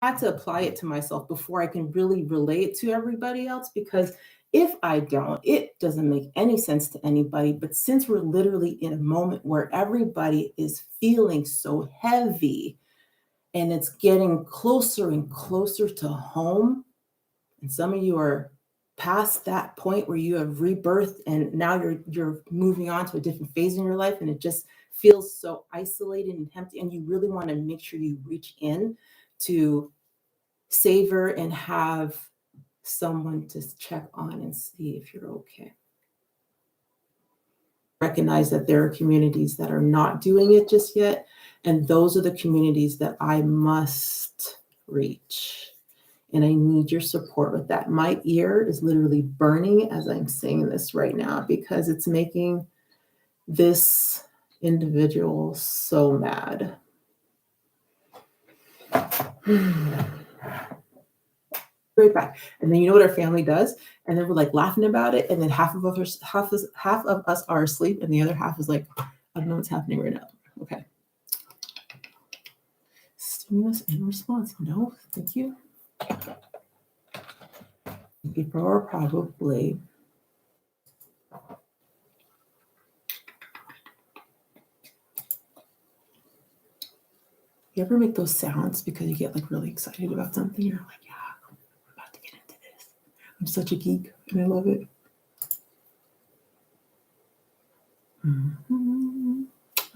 had to apply it to myself before I can really relay it to everybody else, because if I don't, it doesn't make any sense to anybody. But since we're literally in a moment where everybody is feeling so heavy and it's getting closer and closer to home, and some of you are past that point where you have rebirthed and now you're moving on to a different phase in your life, and it just feels so isolated and empty, and you really want to make sure you reach in to savor and have someone to check on and see if you're okay. Recognize that there are communities that are not doing it just yet, and those are the communities that I must reach. And I need your support with that. My ear is literally burning as I'm saying this right now because it's making this individual so mad. Right back. And then you know what our family does? And then we're like laughing about it. And then half of us are asleep, and the other half is like, I don't know what's happening right now. Okay. Stimulus and response. No, thank you. People are probably you ever make those sounds because you get like really excited about something? You're like, yeah, I'm about to get into this. I'm such a geek and I love it. I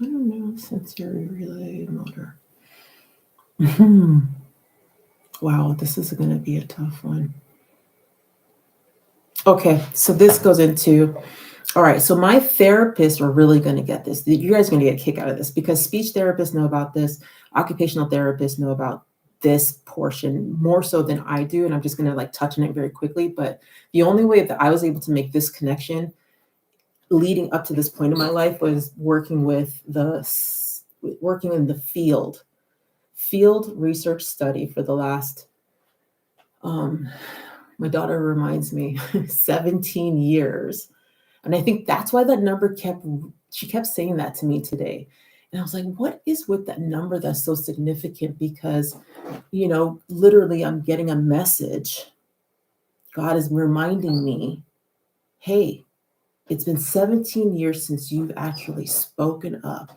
don't know, sensory relay motor. Wow, this is going to be a tough one. Okay, so this goes into, all right, so my therapists are really going to get this. You guys are going to get a kick out of this because speech therapists know about this. Occupational therapists know about this portion more so than I do. And I'm just going to like touch on it very quickly. But the only way that I was able to make this connection leading up to this point in my life was working in the field research study for the last, my daughter reminds me, 17 years. And I think that's why that number she kept saying that to me today. And I was like, what is with that number that's so significant? Because, literally I'm getting a message. God is reminding me, hey, it's been 17 years since you've actually spoken up.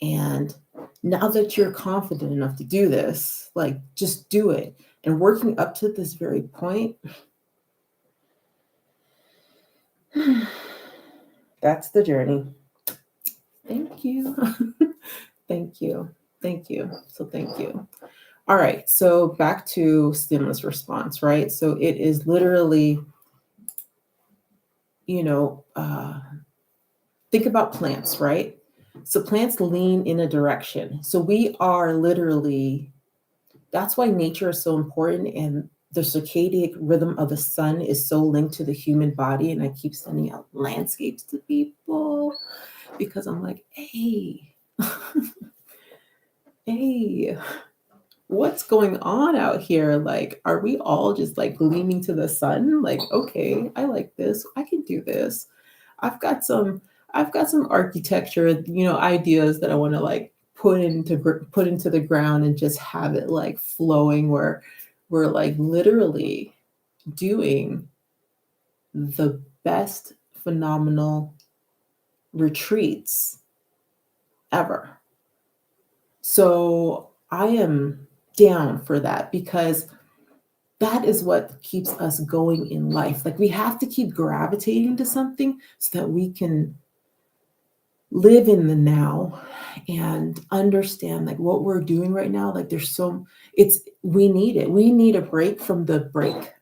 And now that you're confident enough to do this, like just do it. And working up to this very point, that's the journey. Thank you. Thank you. Thank you. So thank you. All right. So back to stimulus response, right? So it is literally, think about plants, right? So plants lean in a direction. So we are literally, that's why nature is so important. And the circadian rhythm of the sun is so linked to the human body. And I keep sending out landscapes to people because I'm like, hey, hey, what's going on out here? Like, are we all just like gleaming to the sun? Like, okay, I like this. I can do this. I've got some architecture, ideas that I want to like put into the ground and just have it like flowing where we're like literally doing the best phenomenal retreats ever. So I am down for that because that is what keeps us going in life. Like we have to keep gravitating to something so that we can live in the now and understand like what we're doing right now. Like we need it. We need a break from the break.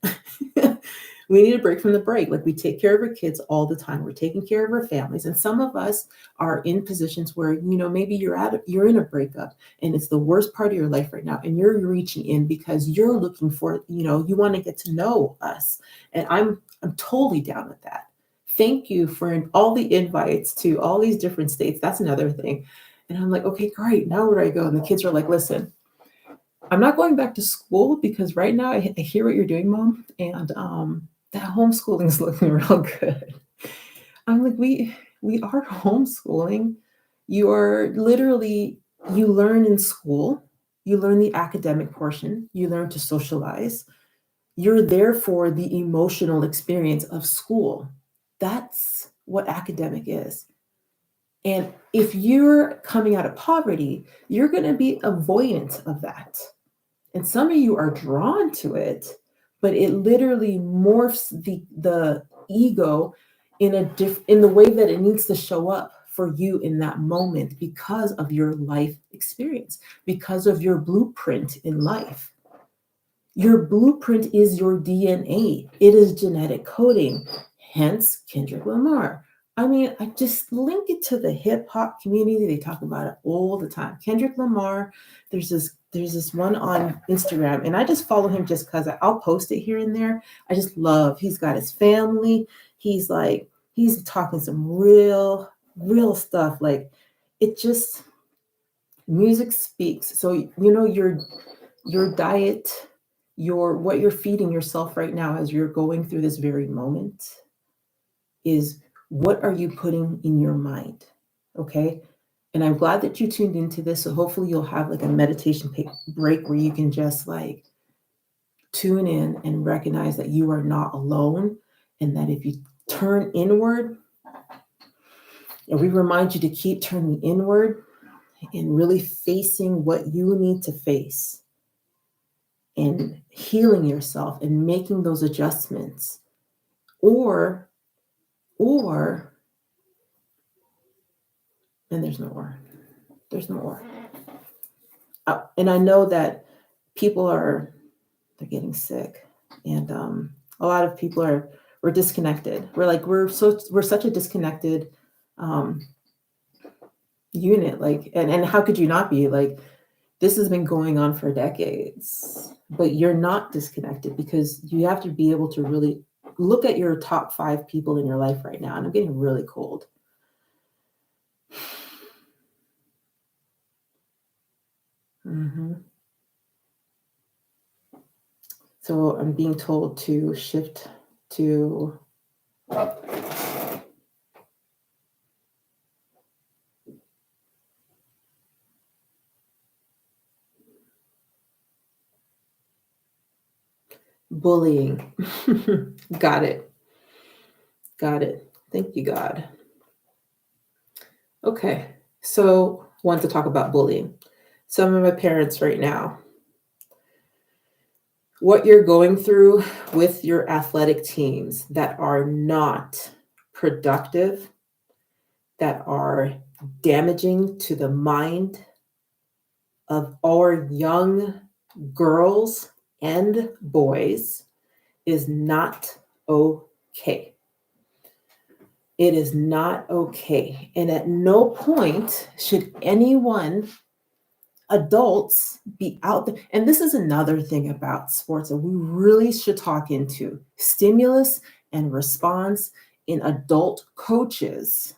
We need a break from the break. Like we take care of our kids all the time. We're taking care of our families. And some of us are in positions where, maybe you're in a breakup and it's the worst part of your life right now. And you're reaching in because you're looking for, you want to get to know us. And I'm totally down with that. Thank you for all the invites to all these different states. That's another thing. And I'm like, okay, great. Now where do I go? And the kids are like, listen, I'm not going back to school because right now I hear what you're doing, Mom. And that homeschooling is looking real good. I'm like, we are homeschooling. You are literally, you learn in school. You learn the academic portion. You learn to socialize. You're there for the emotional experience of school. That's what academic is. And if you're coming out of poverty, you're going to be avoidant of that. And some of you are drawn to it, but it literally morphs the ego in the way that it needs to show up for you in that moment because of your life experience, because of your blueprint in life. Your blueprint is your DNA. It is genetic coding. Hence Kendrick Lamar. I mean, I just link it to the hip hop community. They talk about it all the time. Kendrick Lamar, there's this one on Instagram, and I just follow him just because I'll post it here and there. I just love, he's got his family. He's talking some real stuff. Like, it just, music speaks. So, your diet, what you're feeding yourself right now as you're going through this very moment is, what are you putting in your mind? Okay. And I'm glad that you tuned into this. So hopefully you'll have like a meditation break where you can just like tune in and recognize that you are not alone. And that if you turn inward, and we remind you to keep turning inward and really facing what you need to face and healing yourself and making those adjustments, or and there's no or. And I know that they're getting sick, and a lot of people we're disconnected. We're such a disconnected unit. Like, and how could you not be? Like, this has been going on for decades, but you're not disconnected, because you have to be able to really look at your top 5 people in your life right now. And I'm getting really cold. So I'm being told to shift to bullying. Got it. Thank you, God. Okay. So I want to talk about bullying. Some of my parents right now, what you're going through with your athletic teams that are not productive, that are damaging to the mind of our young girls and boys, is not okay. It is not okay. And at no point should adults be out there. And this is another thing about sports that we really should talk into: stimulus and response in adult coaches.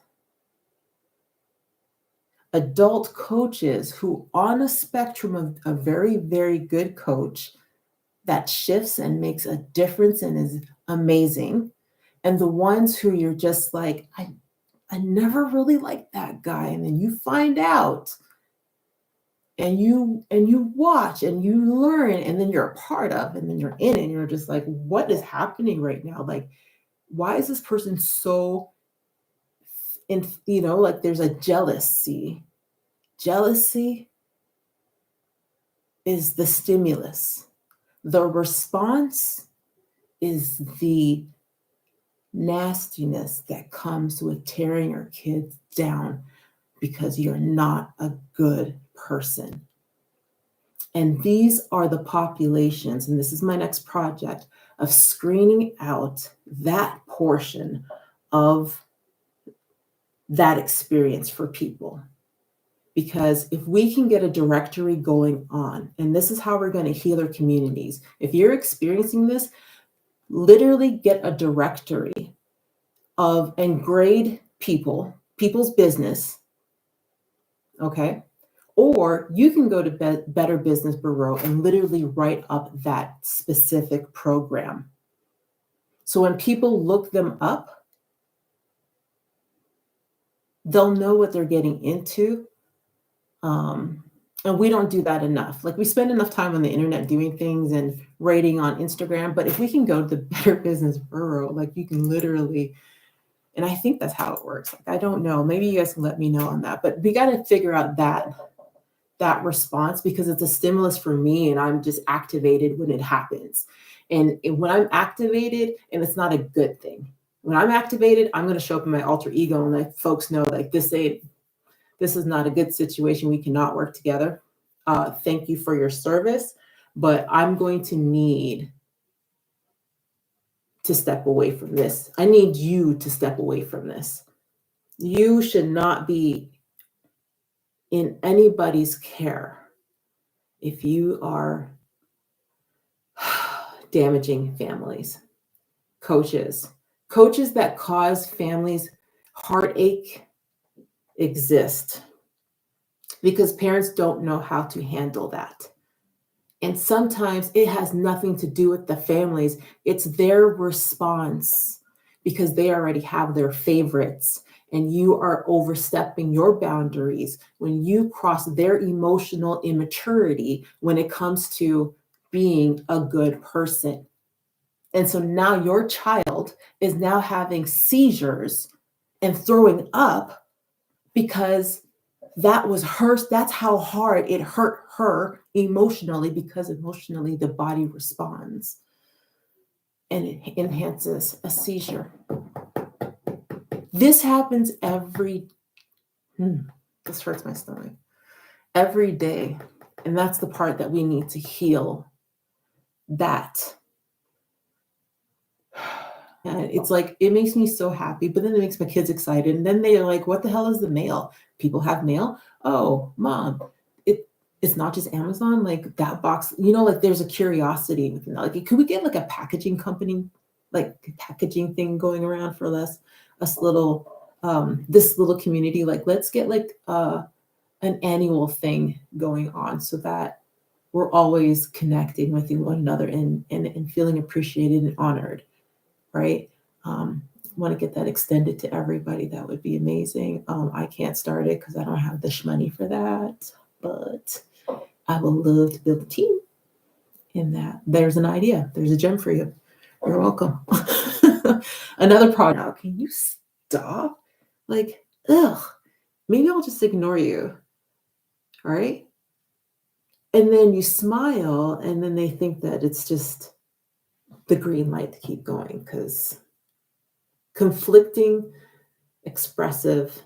Adult coaches who, on a spectrum of a very, very good coach that shifts and makes a difference and is amazing, and the ones who you're just like, I never really liked that guy. And then you find out, and you watch and you learn, and then you're a part of, and then you're in it, and you're just like, what is happening right now? Like, why is this person so like, there's a jealousy. Jealousy is the stimulus. The response is the nastiness that comes with tearing your kids down because you're not a good person. And these are the populations, and this is my next project, of screening out that portion of that experience for people. Because if we can get a directory going on, and this is how we're going to heal our communities. If you're experiencing this, literally get a directory and grade people's business, okay? Or you can go to Better Business Bureau and literally write up that specific program. So when people look them up, they'll know what they're getting into. And we don't do that enough. Like we spend enough time on the internet doing things and writing on Instagram, but if we can go to the Better Business Bureau, like you can literally, and I think that's how it works. Like, I don't know, maybe you guys can let me know on that, but we got to figure out that response, because it's a stimulus for me and I'm just activated when it happens. And when I'm activated, and it's not a good thing. When I'm activated, I'm going to show up in my alter ego and let folks know like this is not a good situation. We cannot work together. Thank you for your service, but I'm going to need to step away from this. I need you to step away from this. You should not be in anybody's care if you are damaging families. Coaches that cause families heartache exist because parents don't know how to handle that. And sometimes it has nothing to do with the families. It's their response because they already have their favorites, and you are overstepping your boundaries when you cross their emotional immaturity when it comes to being a good person. And so now your child is now having seizures and throwing up because that was her, that's how hard it hurt her emotionally, because emotionally the body responds and it enhances a seizure. This happens this hurts my stomach, every day. And that's the part that we need to heal. That. And it's like, it makes me so happy, but then it makes my kids excited. And then they're like, what the hell is the mail? People have mail? Oh, mom, it's not just Amazon, like that box, like there's a curiosity. Like, could we get like a packaging company, like packaging thing going around for us little, this little community? Like, let's get like an annual thing going on so that we're always connecting with one another and feeling appreciated and honored. Right? Want to get that extended to everybody. That would be amazing. I can't start it because I don't have the money for that, but I would love to build a team in that. There's an idea. There's a gem for you. You're welcome. Another project. Now, can you stop? Like, maybe I'll just ignore you. All right. And then you smile, and then they think that it's just the green light to keep going, because conflicting, expressive,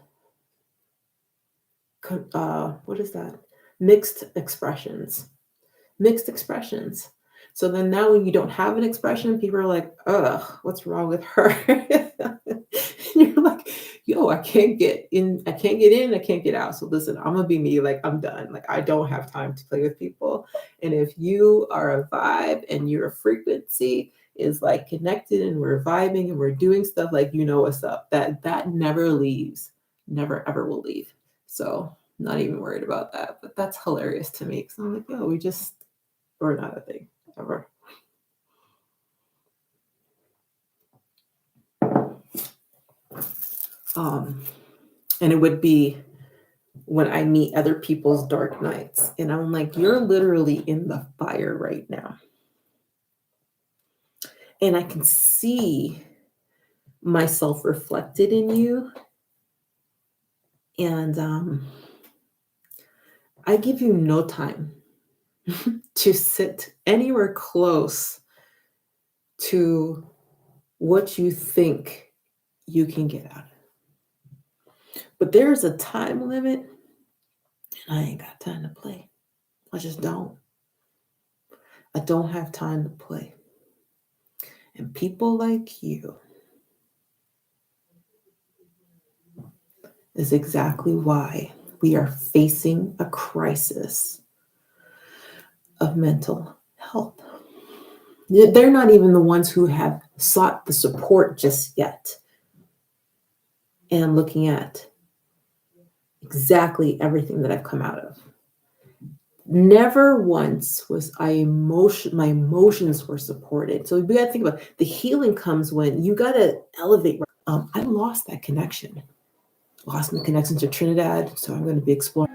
what is that? Mixed expressions. So then now when you don't have an expression, people are like, ugh, what's wrong with her? And you're like, yo, I can't get in, I can't get out. So listen, I'm gonna be me, like I'm done. Like I don't have time to play with people. And if you are a vibe and your frequency is like connected and we're vibing and we're doing stuff, like what's up. That never leaves, never ever will leave. So not even worried about that. But that's hilarious to me. So I'm like, yo, we're not a thing ever. And it would be when I meet other people's dark nights, and I'm like, you're literally in the fire right now. And I can see myself reflected in you. And I give you no time to sit anywhere close to what you think you can get out of it. But there's a time limit, and I ain't got time to play. I just don't. I don't have time to play. And people like you is exactly why we are facing a crisis of mental health. They're not even the ones who have sought the support just yet. And looking at exactly everything that I've come out of. Never once was my emotions were supported. So we got to think about the healing comes when you got to elevate. I lost that connection. Lost my connection to Trinidad. So I'm going to be exploring.